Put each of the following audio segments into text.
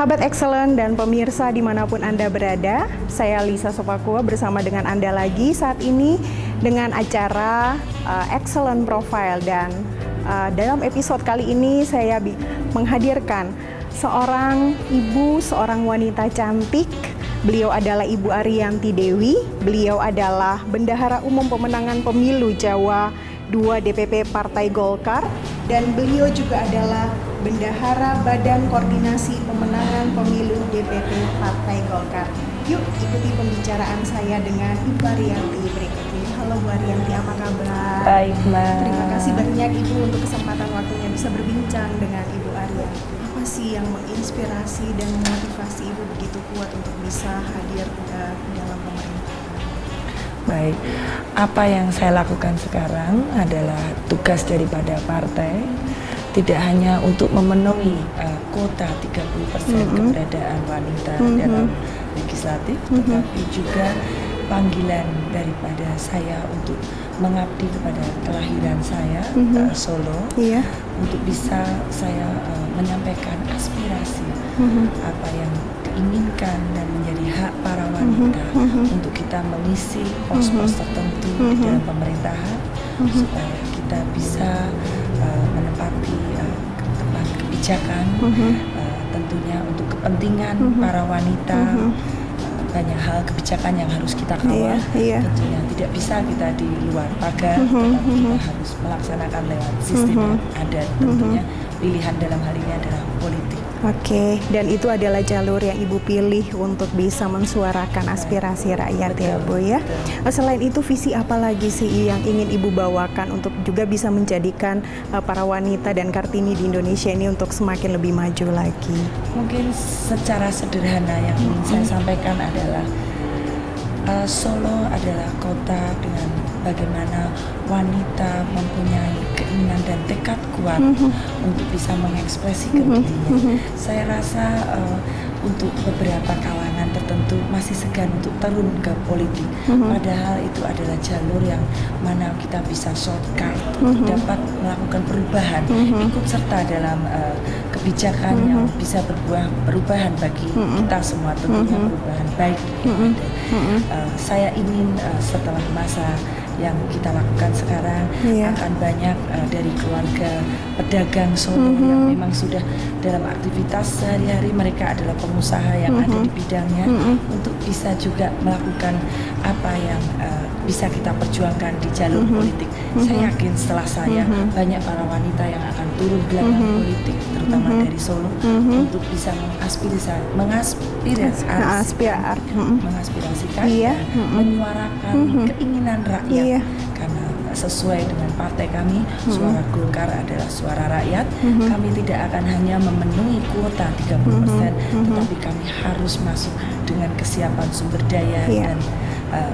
Sahabat Excellent dan pemirsa dimanapun Anda berada, saya Lisa Sopakua bersama dengan Anda lagi saat ini dengan acara Excellent Profile. Dan dalam episode kali ini saya menghadirkan seorang ibu, seorang wanita cantik. Beliau adalah Ibu Ariyanti Dewi. Beliau adalah Bendahara Umum Pemenangan Pemilu Jawa 2 DPP Partai Golkar, dan beliau juga adalah Bendahara Badan Koordinasi Pemenangan Pemilu DPP Partai Golkar. Yuk ikuti pembicaraan saya dengan Ibu Ariyanti berikut ini. Halo Bu Ariyanti, apa kabar? Baik, Mbak. Terima kasih banyak Ibu untuk kesempatan waktunya bisa berbincang dengan Ibu Ariyanti. Apa sih yang menginspirasi dan memotivasi Ibu begitu kuat untuk bisa hadir dalam pemerintahan? Baik, apa yang saya lakukan sekarang adalah tugas daripada partai, tidak hanya untuk memenuhi kuota 30% keberadaan wanita dalam legislatif, tetapi juga panggilan daripada saya untuk mengabdi kepada kelahiran saya, Solo, untuk bisa saya menyampaikan aspirasi apa yang diinginkan dan menjadi hak para wanita untuk kita mengisi pos-pos tertentu di dalam pemerintahan, supaya kita bisa menempati tempat kebijakan, tentunya untuk kepentingan para wanita. Banyak hal kebijakan yang harus kita kawal, tentunya tidak bisa kita di luar pagar, tetapi kita harus melaksanakan lewat sistem yang ada. Tentunya pilihan dalam hal ini adalah politik. Oke, dan itu adalah jalur yang Ibu pilih untuk bisa mensuarakan aspirasi rakyat, ya Bu ya. Selain itu, visi apa lagi sih yang ingin Ibu bawakan untuk juga bisa menjadikan para wanita dan Kartini di Indonesia ini untuk semakin lebih maju lagi? Mungkin secara sederhana yang ingin saya sampaikan adalah Solo adalah kota dengan bagaimana wanita mempunyai keinginan dan tekad kuat untuk bisa mengekspresikan dirinya. Saya rasa untuk beberapa kalangan tertentu masih segan untuk turun ke politik, padahal itu adalah jalur yang mana kita bisa shortcut, dapat melakukan perubahan, ikut serta dalam kebijakan yang bisa berbuah perubahan bagi kita semua, tentunya perubahan baik yang ada. Saya ingin setelah masa yang kita lakukan sekarang akan banyak dari keluarga pedagang Solo yang memang sudah dalam aktivitas sehari-hari, mereka adalah pengusaha yang ada di bidangnya, untuk bisa juga melakukan apa yang bisa kita perjuangkan di jalur politik. Saya yakin setelah saya banyak para wanita yang akan turun ke belakang politik, terutama dari Solo, untuk bisa mengaspirasikan, menyuarakan keinginan rakyat. Karena sesuai dengan partai kami, suara Golkar adalah suara rakyat. Kami tidak akan hanya memenuhi kuota 30%, tetapi kami harus masuk dengan kesiapan sumber daya dan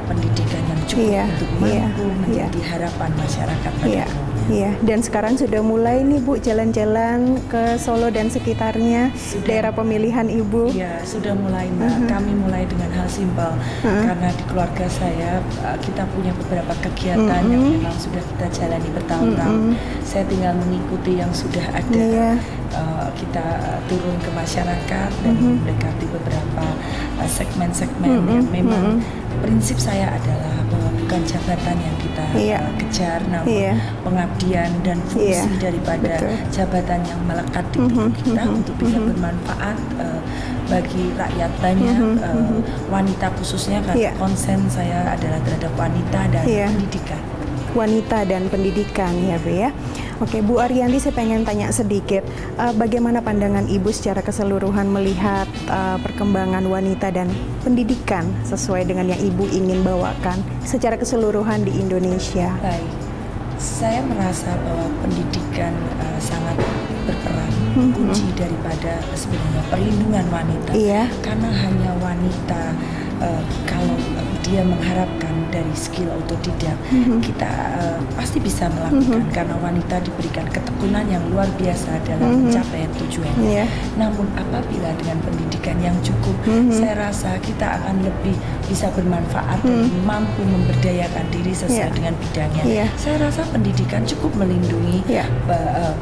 pendidikan yang cukup untuk mampu menjadi harapan masyarakat pada Iya, dan sekarang sudah mulai nih Bu jalan-jalan ke Solo dan sekitarnya, daerah pemilihan Ibu. Iya, sudah mulai Mbak. Kami mulai dengan hal simpel, karena di keluarga saya kita punya beberapa kegiatan yang memang sudah kita jalani bertahun-tahun. Saya tinggal mengikuti yang sudah ada. Kita turun ke masyarakat dan mendekati beberapa segmen-segmen yang memang prinsip saya adalah bahwa bukan jabatan yang kita kejar, namun pengabdian dan fungsi daripada jabatan yang melekat di tubuh kita untuk bisa bermanfaat bagi rakyat banyak, wanita khususnya, karena konsen saya adalah terhadap wanita dan pendidikan. Wanita dan pendidikan, ya Bu ya. Oke, Bu Ariyanti, saya pengen tanya sedikit, bagaimana pandangan Ibu secara keseluruhan melihat perkembangan wanita dan pendidikan sesuai dengan yang Ibu ingin bawakan secara keseluruhan di Indonesia? Baik, saya merasa bahwa pendidikan sangat berperan kunci daripada sebenarnya perlindungan wanita, karena hanya wanita kalau dia mengharapkan dari skill otodidak, kita pasti bisa melakukan karena wanita diberikan ketekunan yang luar biasa dalam mencapai tujuannya. Namun apabila dengan pendidikan yang cukup, saya rasa kita akan lebih bisa bermanfaat dan mampu memberdayakan diri sesuai dengan bidangnya. Saya rasa pendidikan cukup melindungi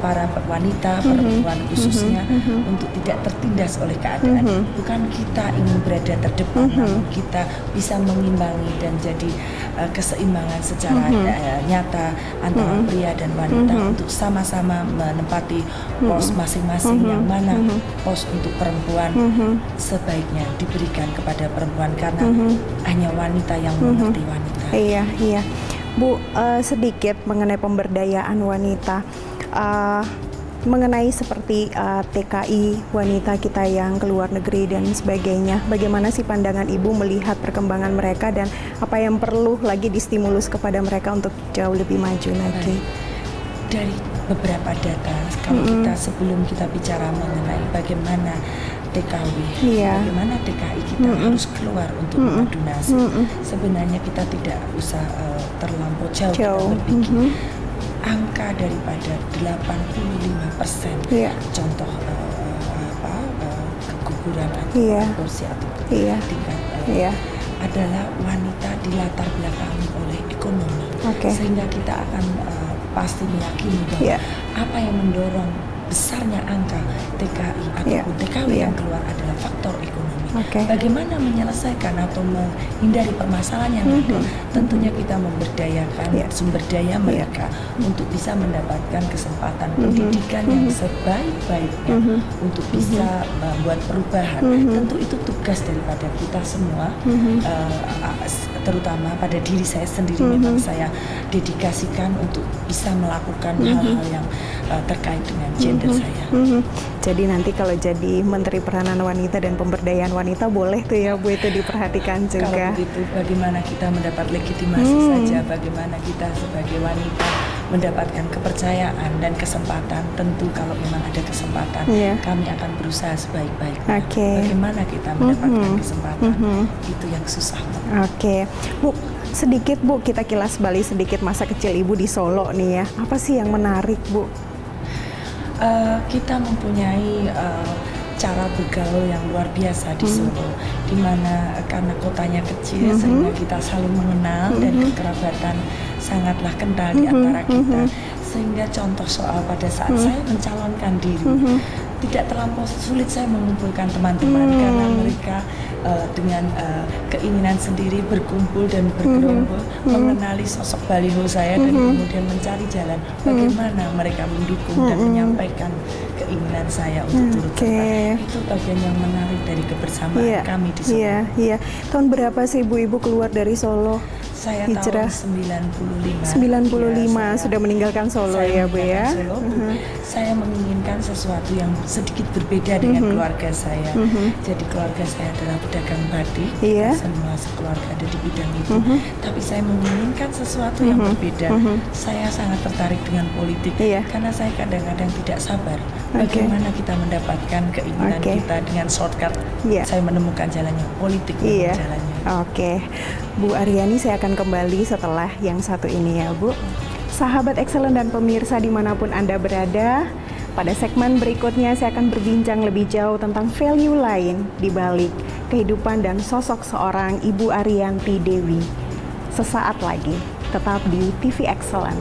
para wanita, perempuan khususnya untuk tidak tertindas oleh keadaan. Bukan kita ingin berada terdepan, namun kita bisa mengimbangi dan jadi keseimbangan secara nyata antara pria dan wanita untuk sama-sama menempati pos masing-masing, yang mana pos untuk perempuan sebaiknya diberikan kepada perempuan karena hanya wanita yang mengerti wanita. Iya. Bu, sedikit mengenai pemberdayaan wanita. Mengenai seperti TKI wanita kita yang ke luar negeri dan sebagainya, bagaimana sih pandangan Ibu melihat perkembangan mereka dan apa yang perlu lagi distimulus kepada mereka untuk jauh lebih maju lagi? Dari beberapa data, kalau kita sebelum kita bicara mengenai bagaimana TKW, bagaimana TKI kita harus keluar untuk mengadu nasib, sebenarnya kita tidak usah terlampau jauh. Kita berpikir angka daripada 85% contoh keguguran atau aborsi atau tingkat adalah wanita dilatar belakangi oleh ekonomi, sehingga kita akan pasti meyakini bahwa apa yang mendorong besarnya angka TKI ataupun TKW yang keluar adalah faktor ekonomi. Bagaimana menyelesaikan atau menghindari permasalahan yang ada? Tentunya kita memberdayakan sumber daya mereka untuk bisa mendapatkan kesempatan pendidikan yang sebaik-baiknya untuk bisa membuat perubahan. Tentu itu tugas daripada kita semua, terutama pada diri saya sendiri. Memang saya dedikasikan untuk bisa melakukan hal-hal yang terkait dengan gender saya. Jadi nanti kalau jadi Menteri Peranan Wanita dan Pemberdayaan Wanita boleh tuh ya Bu, itu diperhatikan juga. Kalau begitu bagaimana kita mendapat legitimasi saja, bagaimana kita sebagai wanita mendapatkan kepercayaan dan kesempatan. Tentu kalau memang ada kesempatan, kami akan berusaha sebaik-baiknya. Bagaimana kita mendapatkan kesempatan, itu yang susah. Bu, sedikit Bu, kita kilas balik sedikit masa kecil Ibu di Solo nih ya. Apa sih yang menarik Bu? Kita mempunyai cara bergaul yang luar biasa di Solo, di mana karena kotanya kecil sehingga kita saling mengenal dan kekerabatan sangatlah kental di antara kita, sehingga contoh soal pada saat saya mencalonkan diri tidak terlampau sulit saya mengumpulkan teman-teman karena mereka dengan keinginan sendiri berkumpul dan bergerombol mengenali sosok baliho saya dan kemudian mencari jalan bagaimana mereka mendukung dan menyampaikan keinginan saya untuk turut serta. Itu bagian yang menarik dari kebersamaan kami di Solo. Tahun berapa sih Ibu keluar dari Solo? Saya hijrah tahun 95. 95 sudah meninggalkan Solo ya Bu ya. Solo, saya menginginkan sesuatu yang sedikit berbeda dengan keluarga saya. Jadi keluarga saya adalah pedagang batik, semua sekeluarga ada di bidang itu. Tapi saya menginginkan sesuatu yang berbeda. Saya sangat tertarik dengan politik karena saya kadang-kadang tidak sabar. Bagaimana kita mendapatkan keinginan kita dengan shortcut? Saya menemukan jalannya, politik jalannya. Bu Aryani, saya akan kembali setelah yang satu ini ya Bu. Sahabat Excellent dan pemirsa dimanapun Anda berada, pada segmen berikutnya saya akan berbincang lebih jauh tentang value lain di balik kehidupan dan sosok seorang Ibu Ariyanti Dewi. Sesaat lagi, tetap di TV Excellent.